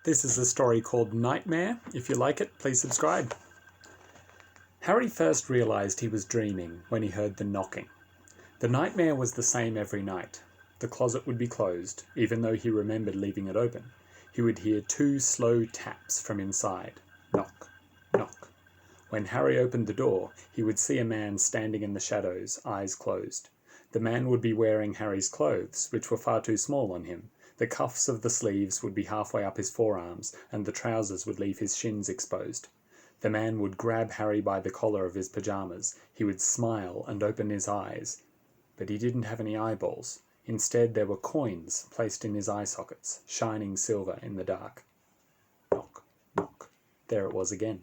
This is a story called Nightmare. If you like it, please subscribe. Harry first realised he was dreaming when he heard the knocking. The nightmare was the same every night. The closet would be closed, even though he remembered leaving it open. He would hear 2 slow taps from inside. Knock, knock. When Harry opened the door, he would see a man standing in the shadows, eyes closed. The man would be wearing Harry's clothes, which were far too small on him. The cuffs of the sleeves would be halfway up his forearms, and the trousers would leave his shins exposed. The man would grab Harry by the collar of his pyjamas. He would smile and open his eyes. But he didn't have any eyeballs. Instead, there were coins placed in his eye sockets, shining silver in the dark. Knock, knock. There it was again.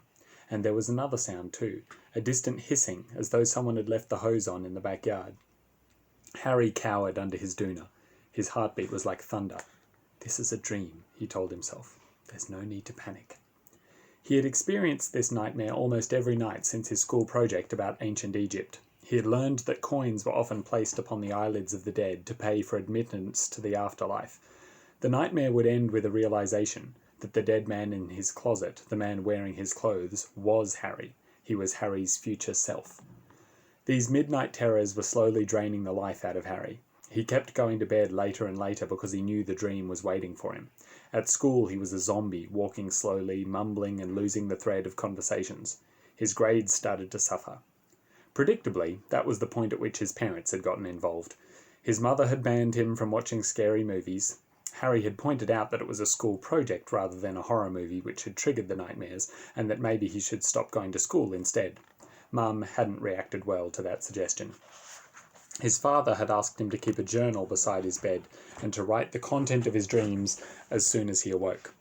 And there was another sound too, a distant hissing, as though someone had left the hose on in the backyard. Harry cowered under his doona. His heartbeat was like thunder. This is a dream, he told himself. There's no need to panic. He had experienced this nightmare almost every night since his school project about ancient Egypt. He had learned that coins were often placed upon the eyelids of the dead to pay for admittance to the afterlife. The nightmare would end with a realization that the dead man in his closet, the man wearing his clothes, was Harry. He was Harry's future self. These midnight terrors were slowly draining the life out of Harry. He kept going to bed later and later because he knew the dream was waiting for him. At school, he was a zombie, walking slowly, mumbling and losing the thread of conversations. His grades started to suffer. Predictably, that was the point at which his parents had gotten involved. His mother had banned him from watching scary movies. Harry had pointed out that it was a school project rather than a horror movie which had triggered the nightmares, and that maybe he should stop going to school instead. Mum hadn't reacted well to that suggestion. His father had asked him to keep a journal beside his bed and to write the content of his dreams as soon as he awoke.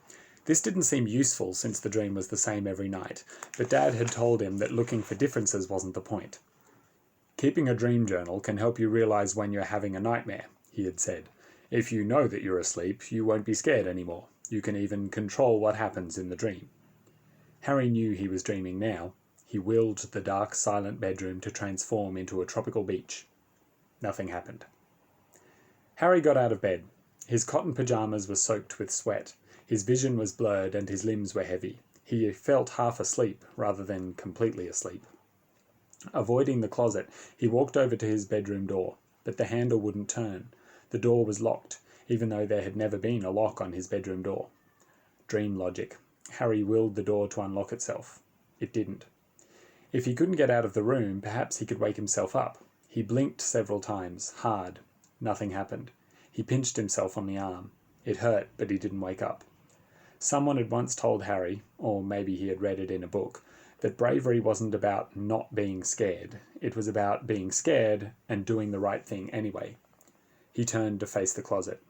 This didn't seem useful since the dream was the same every night, but Dad had told him that looking for differences wasn't the point. Keeping a dream journal can help you realize when you're having a nightmare, he had said. If you know that you're asleep, you won't be scared anymore. You can even control what happens in the dream. Harry knew he was dreaming now. He willed the dark, silent bedroom to transform into a tropical beach. Nothing happened. Harry got out of bed. His cotton pyjamas were soaked with sweat. His vision was blurred and his limbs were heavy. He felt half asleep rather than completely asleep. Avoiding the closet, he walked over to his bedroom door, but the handle wouldn't turn. The door was locked, even though there had never been a lock on his bedroom door. Dream logic. Harry willed the door to unlock itself. It didn't. If he couldn't get out of the room, perhaps he could wake himself up. He blinked several times, hard. Nothing happened. He pinched himself on the arm. It hurt, but he didn't wake up. Someone had once told Harry, or maybe he had read it in a book, that bravery wasn't about not being scared. It was about being scared and doing the right thing anyway. He turned to face the closet.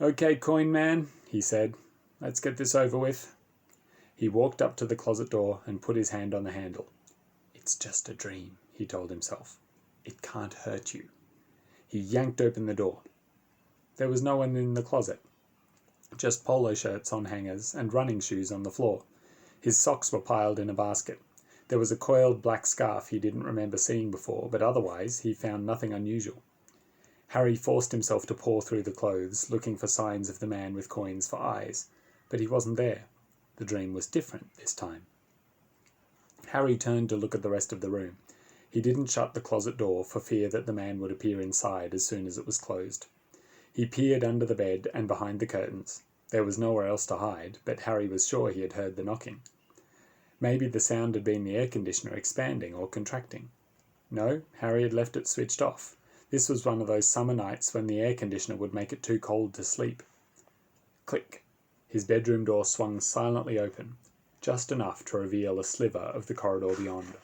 "Okay, coin man," he said. "Let's get this over with." He walked up to the closet door and put his hand on the handle. "It's just a dream," he told himself. "It can't hurt you." He yanked open the door. There was no one in the closet. Just polo shirts on hangers and running shoes on the floor. His socks were piled in a basket. There was a coiled black scarf he didn't remember seeing before, but otherwise he found nothing unusual. Harry forced himself to pore through the clothes, looking for signs of the man with coins for eyes, but he wasn't there. The dream was different this time. Harry turned to look at the rest of the room. He didn't shut the closet door for fear that the man would appear inside as soon as it was closed. He peered under the bed and behind the curtains. There was nowhere else to hide, but Harry was sure he had heard the knocking. Maybe the sound had been the air conditioner expanding or contracting. No, Harry had left it switched off. This was one of those summer nights when the air conditioner would make it too cold to sleep. Click. His bedroom door swung silently open, just enough to reveal a sliver of the corridor beyond.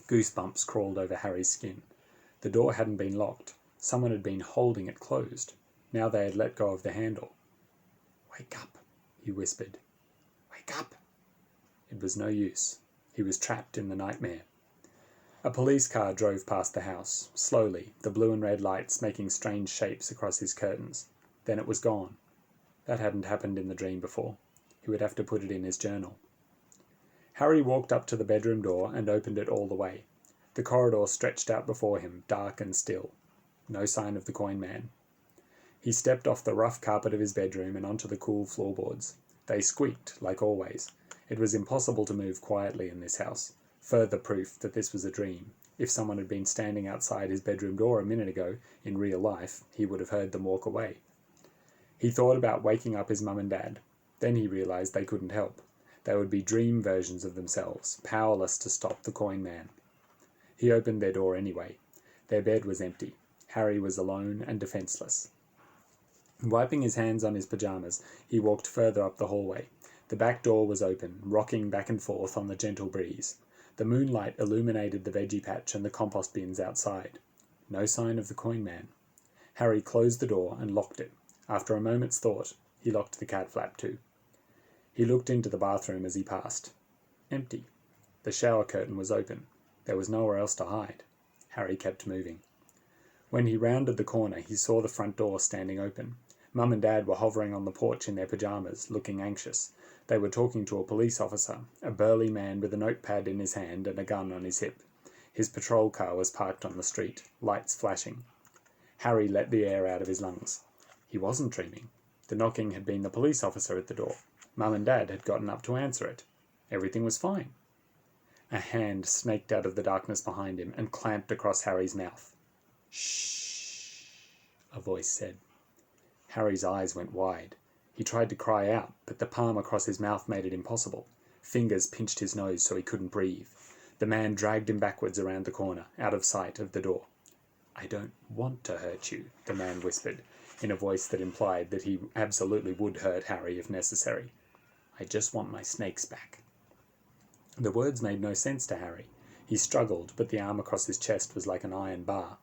Goosebumps crawled over Harry's skin. The door hadn't been locked. Someone had been holding it closed. Now they had let go of the handle. "Wake up," he whispered. "Wake up." It was no use. He was trapped in the nightmare. A police car drove past the house, slowly, the blue and red lights making strange shapes across his curtains. Then it was gone. That hadn't happened in the dream before. He would have to put it in his journal. Harry walked up to the bedroom door and opened it all the way. The corridor stretched out before him, dark and still. No sign of the coin man. He stepped off the rough carpet of his bedroom and onto the cool floorboards. They squeaked, like always. It was impossible to move quietly in this house. Further proof that this was a dream. If someone had been standing outside his bedroom door a minute ago, in real life, he would have heard them walk away. He thought about waking up his mum and dad. Then he realised they couldn't help. They would be dream versions of themselves, powerless to stop the coin man. He opened their door anyway. Their bed was empty. Harry was alone and defenceless. Wiping his hands on his pyjamas, he walked further up the hallway. The back door was open, rocking back and forth on the gentle breeze. The moonlight illuminated the veggie patch and the compost bins outside. No sign of the coin man. Harry closed the door and locked it. After a moment's thought, he locked the cat flap too. He looked into the bathroom as he passed. Empty. The shower curtain was open. There was nowhere else to hide. Harry kept moving. When he rounded the corner, he saw the front door standing open. Mum and Dad were hovering on the porch in their pyjamas, looking anxious. They were talking to a police officer, a burly man with a notepad in his hand and a gun on his hip. His patrol car was parked on the street, lights flashing. Harry let the air out of his lungs. He wasn't dreaming. The knocking had been the police officer at the door. Mum and Dad had gotten up to answer it. Everything was fine. A hand snaked out of the darkness behind him and clamped across Harry's mouth. "Shh," a voice said. Harry's eyes went wide. He tried to cry out, but the palm across his mouth made it impossible. Fingers pinched his nose so he couldn't breathe. The man dragged him backwards around the corner, out of sight of the door. "I don't want to hurt you," the man whispered, in a voice that implied that he absolutely would hurt Harry if necessary. "I just want my snakes back." The words made no sense to Harry. He struggled, but the arm across his chest was like an iron bar.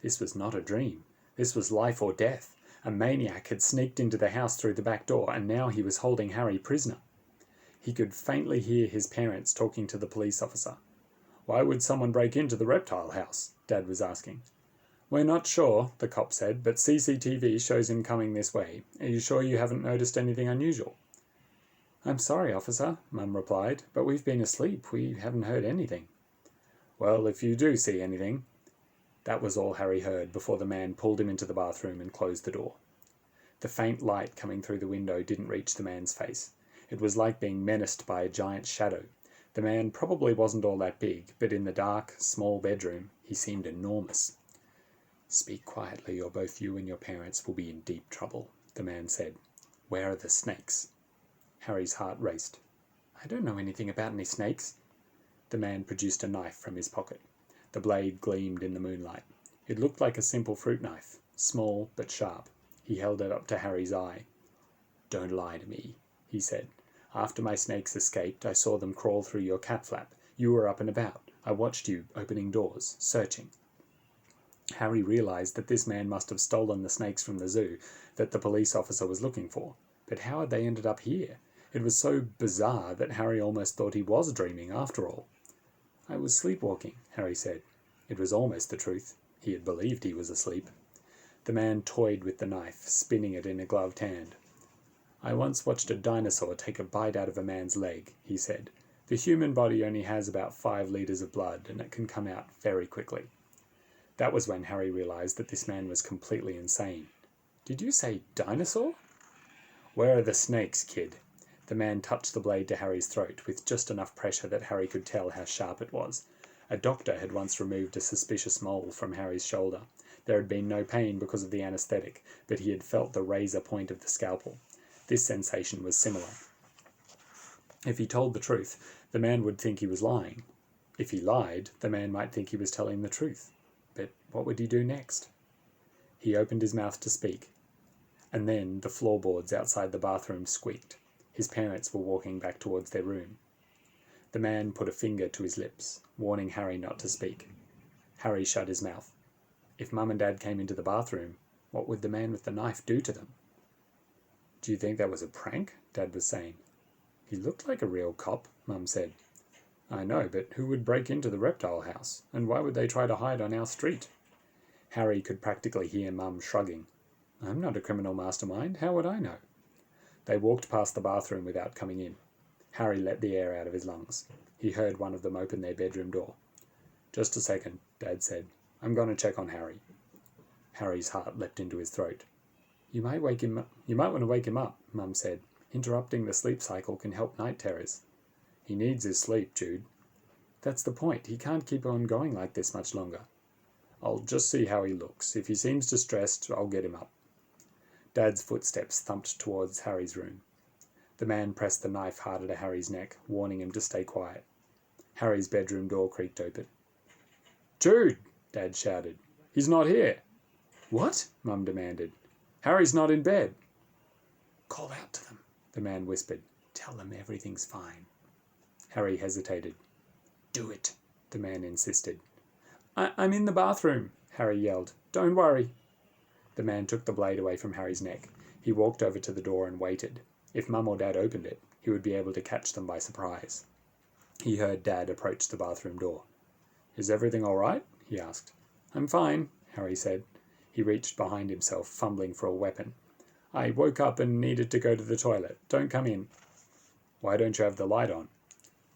This was not a dream. This was life or death. A maniac had sneaked into the house through the back door, and now he was holding Harry prisoner. He could faintly hear his parents talking to the police officer. "Why would someone break into the reptile house?" Dad was asking. "We're not sure," the cop said, "but CCTV shows him coming this way. Are you sure you haven't noticed anything unusual?" "I'm sorry, officer," Mum replied, "but we've been asleep. We haven't heard anything." "Well, if you do see anything..." That was all Harry heard before the man pulled him into the bathroom and closed the door. The faint light coming through the window didn't reach the man's face. It was like being menaced by a giant shadow. The man probably wasn't all that big, but in the dark, small bedroom, he seemed enormous. "Speak quietly, or both you and your parents will be in deep trouble," the man said. "Where are the snakes?" Harry's heart raced. "I don't know anything about any snakes." The man produced a knife from his pocket. The blade gleamed in the moonlight. It looked like a simple fruit knife, small but sharp. He held it up to Harry's eye. "Don't lie to me," he said. "After my snakes escaped, I saw them crawl through your cat flap. You were up and about. I watched you opening doors, searching." Harry realised that this man must have stolen the snakes from the zoo that the police officer was looking for. But how had they ended up here? It was so bizarre that Harry almost thought he was dreaming after all. "I was sleepwalking," Harry said. It was almost the truth. He had believed he was asleep. The man toyed with the knife, spinning it in a gloved hand. "I once watched a dinosaur take a bite out of a man's leg," he said. "The human body only has about 5 litres of blood, and it can come out very quickly." That was when Harry realised that this man was completely insane. "Did you say dinosaur?" "Where are the snakes, kid?" The man touched the blade to Harry's throat with just enough pressure that Harry could tell how sharp it was. A doctor had once removed a suspicious mole from Harry's shoulder. There had been no pain because of the anaesthetic, but he had felt the razor point of the scalpel. This sensation was similar. If he told the truth, the man would think he was lying. If he lied, the man might think he was telling the truth. But what would he do next? He opened his mouth to speak, and then the floorboards outside the bathroom squeaked. His parents were walking back towards their room. The man put a finger to his lips, warning Harry not to speak. Harry shut his mouth. If Mum and Dad came into the bathroom, what would the man with the knife do to them? "Do you think that was a prank?" Dad was saying. "He looked like a real cop," Mum said. "I know, but who would break into the reptile house? And why would they try to hide on our street?" Harry could practically hear Mum shrugging. "I'm not a criminal mastermind. How would I know?" They walked past the bathroom without coming in. Harry let the air out of his lungs. He heard one of them open their bedroom door. "Just a second," Dad said. "I'm going to check on Harry." Harry's heart leapt into his throat. You might want to wake him up, Mum said. Interrupting the sleep cycle can help night terrors. He needs his sleep, Jude. That's the point. He can't keep on going like this much longer. I'll just see how he looks. If he seems distressed, I'll get him up. Dad's footsteps thumped towards Harry's room. The man pressed the knife harder to Harry's neck, warning him to stay quiet. Harry's bedroom door creaked open. Jude! Dad shouted. He's not here. What? Mum demanded. Harry's not in bed. Call out to them, the man whispered. Tell them everything's fine. Harry hesitated. Do it, the man insisted. I'm in the bathroom, Harry yelled. Don't worry. The man took the blade away from Harry's neck. He walked over to the door and waited. If Mum or Dad opened it, he would be able to catch them by surprise. He heard Dad approach the bathroom door. Is everything all right? He asked. I'm fine, Harry said. He reached behind himself, fumbling for a weapon. I woke up and needed to go to the toilet. Don't come in. Why don't you have the light on?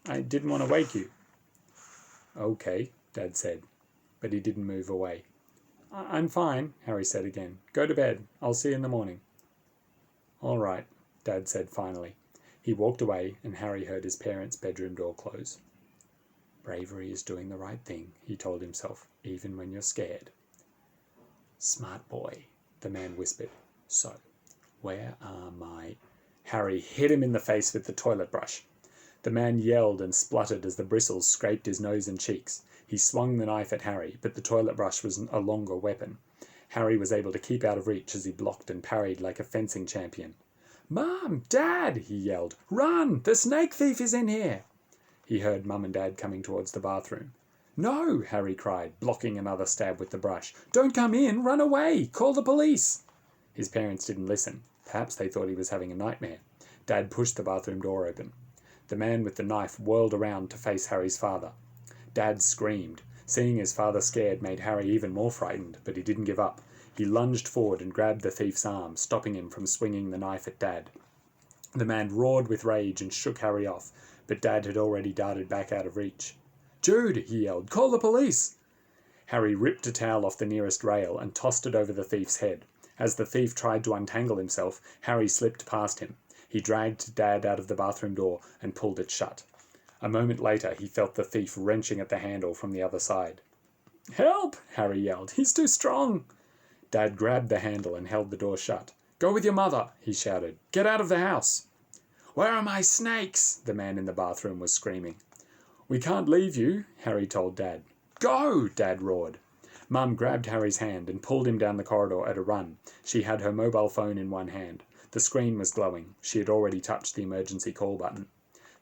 I didn't want to wake you. Okay, Dad said, but he didn't move away. I'm fine, Harry said again. Go to bed. I'll see you in the morning. All right, Dad said finally. He walked away and Harry heard his parents' bedroom door close. Bravery is doing the right thing, he told himself, even when you're scared. Smart boy, the man whispered. So, where are my... Harry hit him in the face with the toilet brush. The man yelled and spluttered as the bristles scraped his nose and cheeks. He swung the knife at Harry, but the toilet brush was a longer weapon. Harry was able to keep out of reach as he blocked and parried like a fencing champion. Mum! Dad! He yelled. Run! The snake thief is in here! He heard Mum and Dad coming towards the bathroom. No! Harry cried, blocking another stab with the brush. Don't come in! Run away! Call the police! His parents didn't listen. Perhaps they thought he was having a nightmare. Dad pushed the bathroom door open. The man with the knife whirled around to face Harry's father. Dad screamed. Seeing his father scared made Harry even more frightened, but he didn't give up. He lunged forward and grabbed the thief's arm, stopping him from swinging the knife at Dad. The man roared with rage and shook Harry off, but Dad had already darted back out of reach. Jude, he yelled, call the police! Harry ripped a towel off the nearest rail and tossed it over the thief's head. As the thief tried to untangle himself, Harry slipped past him. He dragged Dad out of the bathroom door and pulled it shut. A moment later, he felt the thief wrenching at the handle from the other side. Help! Harry yelled. He's too strong! Dad grabbed the handle and held the door shut. Go with your mother, he shouted. Get out of the house! Where are my snakes? The man in the bathroom was screaming. We can't leave you, Harry told Dad. Go! Dad roared. Mum grabbed Harry's hand and pulled him down the corridor at a run. She had her mobile phone in one hand. The screen was glowing. She had already touched the emergency call button.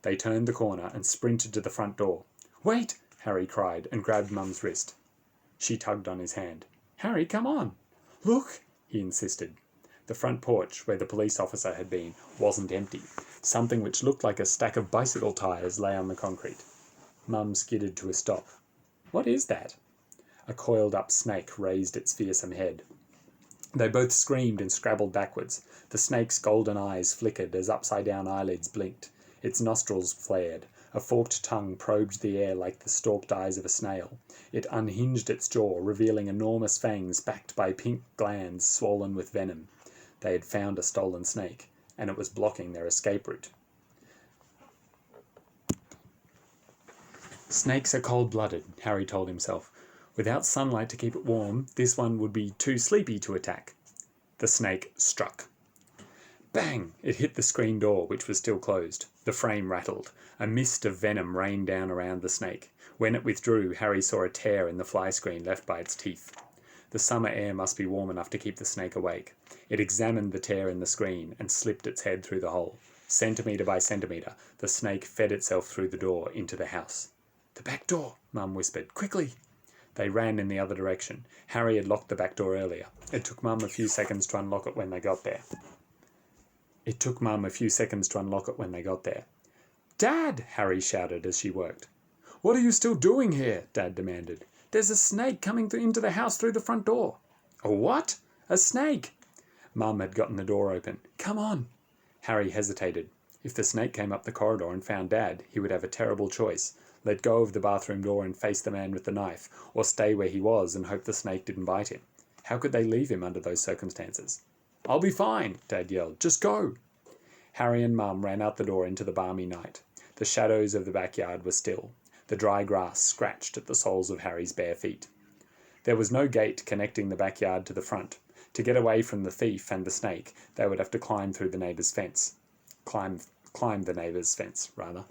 They turned the corner and sprinted to the front door. Wait! Harry cried and grabbed Mum's wrist. She tugged on his hand. Harry, come on! Look! He insisted. The front porch, where the police officer had been, wasn't empty. Something which looked like a stack of bicycle tyres lay on the concrete. Mum skidded to a stop. What is that? A coiled-up snake raised its fearsome head. They both screamed and scrabbled backwards. The snake's golden eyes flickered as upside-down eyelids blinked. Its nostrils flared. A forked tongue probed the air like the stalked eyes of a snail. It unhinged its jaw, revealing enormous fangs backed by pink glands swollen with venom. They had found a stolen snake, and it was blocking their escape route. Snakes are cold-blooded, Harry told himself. Without sunlight to keep it warm, this one would be too sleepy to attack. The snake struck. Bang! It hit the screen door, which was still closed. The frame rattled. A mist of venom rained down around the snake. When it withdrew, Harry saw a tear in the fly screen left by its teeth. The summer air must be warm enough to keep the snake awake. It examined the tear in the screen and slipped its head through the hole. Centimetre by centimetre, the snake fed itself through the door into the house. The back door, Mum whispered. Quickly! They ran in the other direction. Harry had locked the back door earlier. It took Mum a few seconds to unlock it when they got there. Dad! Harry shouted as she worked. What are you still doing here? Dad demanded. There's a snake coming into the house through the front door. A what? A snake! Mum had gotten the door open. Come on! Harry hesitated. If the snake came up the corridor and found Dad, he would have a terrible choice. Let go of the bathroom door and face the man with the knife, or stay where he was and hope the snake didn't bite him. How could they leave him under those circumstances? "I'll be fine," Dad yelled. "Just go." Harry and Mum ran out the door into the balmy night. The shadows of the backyard were still. The dry grass scratched at the soles of Harry's bare feet. There was no gate connecting the backyard to the front. To get away from the thief and the snake, they would have to climb through the neighbour's fence. Climb the neighbour's fence, rather.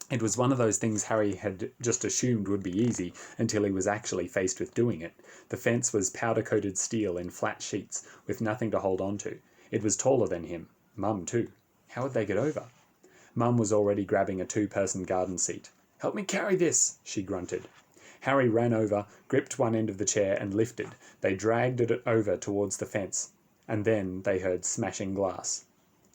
It was one of those things Harry had just assumed would be easy until he was actually faced with doing it. The fence was powder-coated steel in flat sheets, with nothing to hold on to. It was taller than him. Mum, too. How would they get over? Mum was already grabbing a two-person garden seat. "Help me carry this," she grunted. Harry ran over, gripped one end of the chair and lifted. They dragged it over towards the fence, and then they heard smashing glass.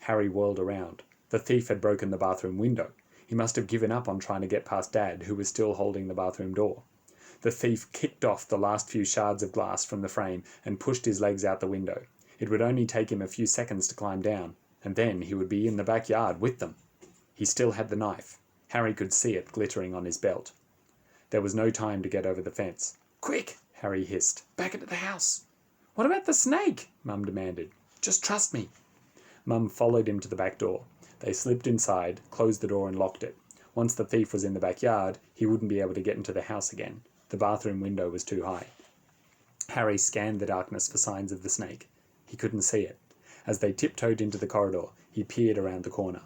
Harry whirled around. The thief had broken the bathroom window. He must have given up on trying to get past Dad, who was still holding the bathroom door. The thief kicked off the last few shards of glass from the frame and pushed his legs out the window. It would only take him a few seconds to climb down, and then he would be in the backyard with them. He still had the knife. Harry could see it glittering on his belt. There was no time to get over the fence. "Quick!" Harry hissed. "Back into the house!" "What about the snake?" Mum demanded. "Just trust me." Mum followed him to the back door. They slipped inside, closed the door and locked it. Once the thief was in the backyard, he wouldn't be able to get into the house again. The bathroom window was too high. Harry scanned the darkness for signs of the snake. He couldn't see it. As they tiptoed into the corridor, he peered around the corner.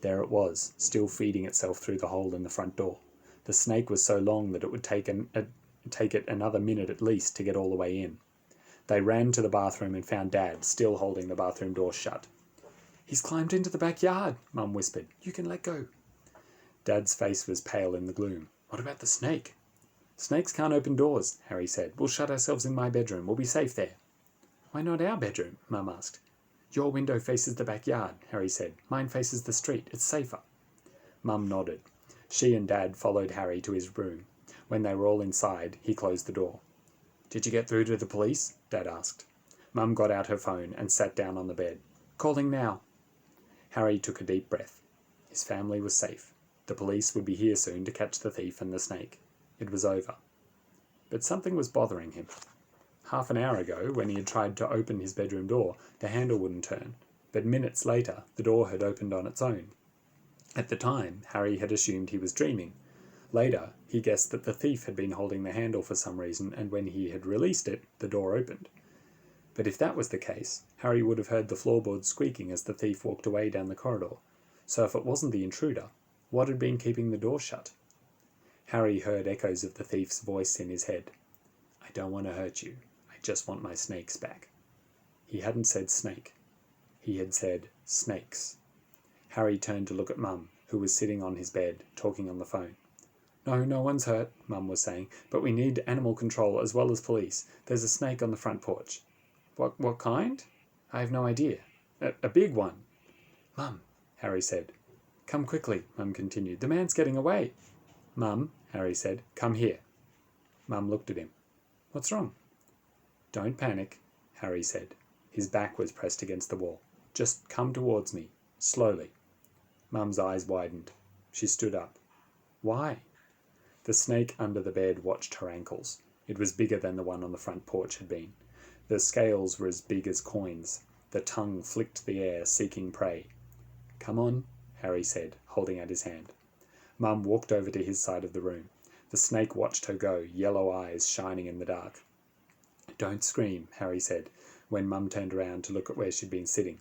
There it was, still feeding itself through the hole in the front door. The snake was so long that it would take it another minute at least to get all the way in. They ran to the bathroom and found Dad still holding the bathroom door shut. "He's climbed into the backyard," Mum whispered. "You can let go." Dad's face was pale in the gloom. "What about the snake?" "Snakes can't open doors," Harry said. "We'll shut ourselves in my bedroom. We'll be safe there." "Why not our bedroom?" Mum asked. "Your window faces the backyard," Harry said. "Mine faces the street. It's safer." Mum nodded. She and Dad followed Harry to his room. When they were all inside, he closed the door. "Did you get through to the police?" Dad asked. Mum got out her phone and sat down on the bed. "Calling now." Harry took a deep breath. His family was safe. The police would be here soon to catch the thief and the snake. It was over. But something was bothering him. Half an hour ago, when he had tried to open his bedroom door, the handle wouldn't turn. But minutes later, the door had opened on its own. At the time, Harry had assumed he was dreaming. Later, he guessed that the thief had been holding the handle for some reason, and when he had released it, the door opened. But if that was the case, Harry would have heard the floorboards squeaking as the thief walked away down the corridor. So if it wasn't the intruder, what had been keeping the door shut? Harry heard echoes of the thief's voice in his head. "I don't want to hurt you. I just want my snakes back." He hadn't said snake. He had said snakes. Harry turned to look at Mum, who was sitting on his bed, talking on the phone. "No, no one's hurt," Mum was saying, "but we need animal control as well as police. There's a snake on the front porch." What kind?" "I have no idea." A big one." "Mum," Harry said. "Come quickly," Mum continued. "The man's getting away." "Mum," Harry said, "come here." Mum looked at him. "What's wrong?" "Don't panic," Harry said. His back was pressed against the wall. "Just come towards me, slowly." Mum's eyes widened. She stood up. "Why?" The snake under the bed watched her ankles. It was bigger than the one on the front porch had been. The scales were as big as coins. The tongue flicked the air, seeking prey. "Come on," Harry said, holding out his hand. Mum walked over to his side of the room. The snake watched her go, yellow eyes shining in the dark. "Don't scream," Harry said, when Mum turned around to look at where she'd been sitting.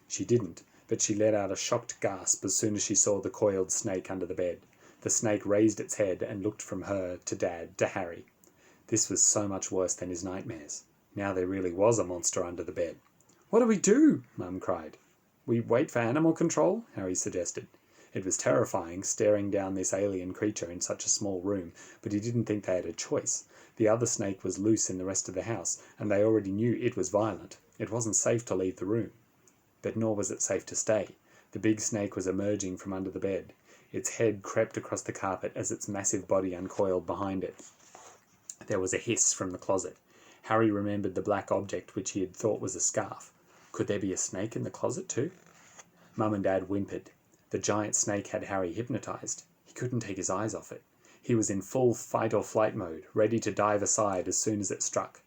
She didn't, but she let out a shocked gasp as soon as she saw the coiled snake under the bed. The snake raised its head and looked from her to Dad to Harry. This was so much worse than his nightmares. Now there really was a monster under the bed. "What do we do?" Mum cried. "We wait for animal control," Harry suggested. It was terrifying, staring down this alien creature in such a small room, but he didn't think they had a choice. The other snake was loose in the rest of the house, and they already knew it was violent. It wasn't safe to leave the room. But nor was it safe to stay. The big snake was emerging from under the bed. Its head crept across the carpet as its massive body uncoiled behind it. There was a hiss from the closet. Harry remembered the black object which he had thought was a scarf. Could there be a snake in the closet too? Mum and Dad whimpered. The giant snake had Harry hypnotized. He couldn't take his eyes off it. He was in full fight-or-flight mode, ready to dive aside as soon as it struck.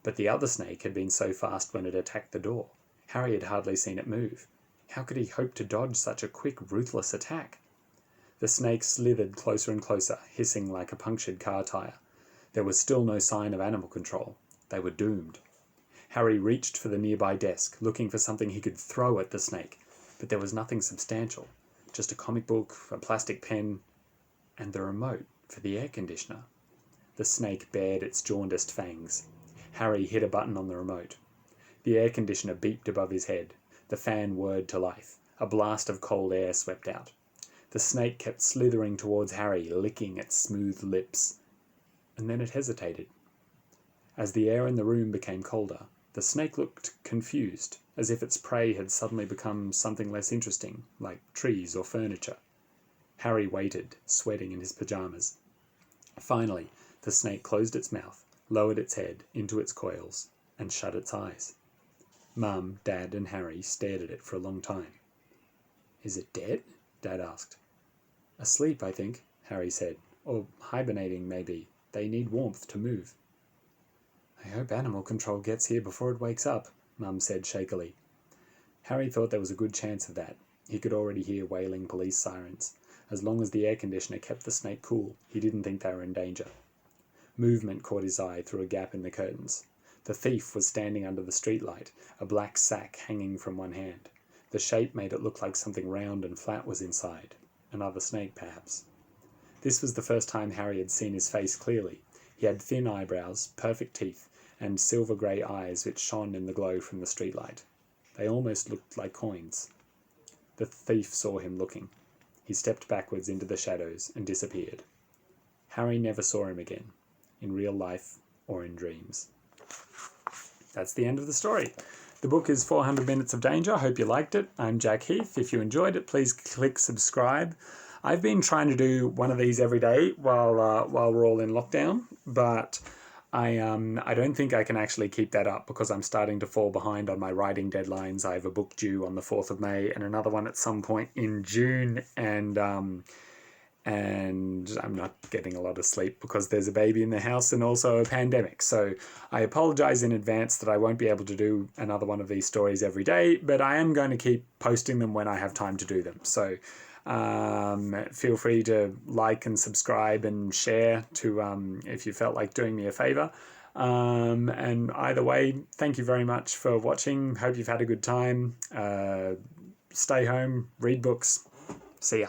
But the other snake had been so fast when it attacked the door. Harry had hardly seen it move. How could he hope to dodge such a quick, ruthless attack? The snake slithered closer and closer, hissing like a punctured car tire. There was still no sign of animal control. They were doomed. Harry reached for the nearby desk, looking for something he could throw at the snake, but there was nothing substantial. Just a comic book, a plastic pen, and the remote for the air conditioner. The snake bared its jaundiced fangs. Harry hit a button on the remote. The air conditioner beeped above his head. The fan whirred to life. A blast of cold air swept out. The snake kept slithering towards Harry, licking its smooth lips. And then it hesitated. As the air in the room became colder, the snake looked confused, as if its prey had suddenly become something less interesting, like trees or furniture. Harry waited, sweating in his pajamas. Finally, the snake closed its mouth, lowered its head into its coils, and shut its eyes. Mum, Dad, and Harry stared at it for a long time. "Is it dead?" Dad asked. "Asleep, I think," Harry said. "Or hibernating, maybe. They need warmth to move." "I hope animal control gets here before it wakes up," Mum said shakily. Harry thought there was a good chance of that. He could already hear wailing police sirens. As long as the air conditioner kept the snake cool, he didn't think they were in danger. Movement caught his eye through a gap in the curtains. The thief was standing under the streetlight, a black sack hanging from one hand. The shape made it look like something round and flat was inside. Another snake, perhaps. This was the first time Harry had seen his face clearly. He had thin eyebrows, perfect teeth, and silver-grey eyes which shone in the glow from the streetlight. They almost looked like coins. The thief saw him looking. He stepped backwards into the shadows and disappeared. Harry never saw him again, in real life or in dreams. That's the end of the story. The book is 400 Minutes of Danger. I hope you liked it. I'm Jack Heath. If you enjoyed it, please click subscribe. I've been trying to do one of these every day while we're all in lockdown, but I don't think I can actually keep that up because I'm starting to fall behind on my writing deadlines. I have a book due on the 4th of May and another one at some point in June, and I'm not getting a lot of sleep because there's a baby in the house and also a pandemic. So I apologize in advance that I won't be able to do another one of these stories every day, but I am going to keep posting them when I have time to do them. So feel free to like and subscribe and share to if you felt like doing me a favor. And either way, thank you very much for watching. Hope you've had a good time. Stay home, read books. See ya.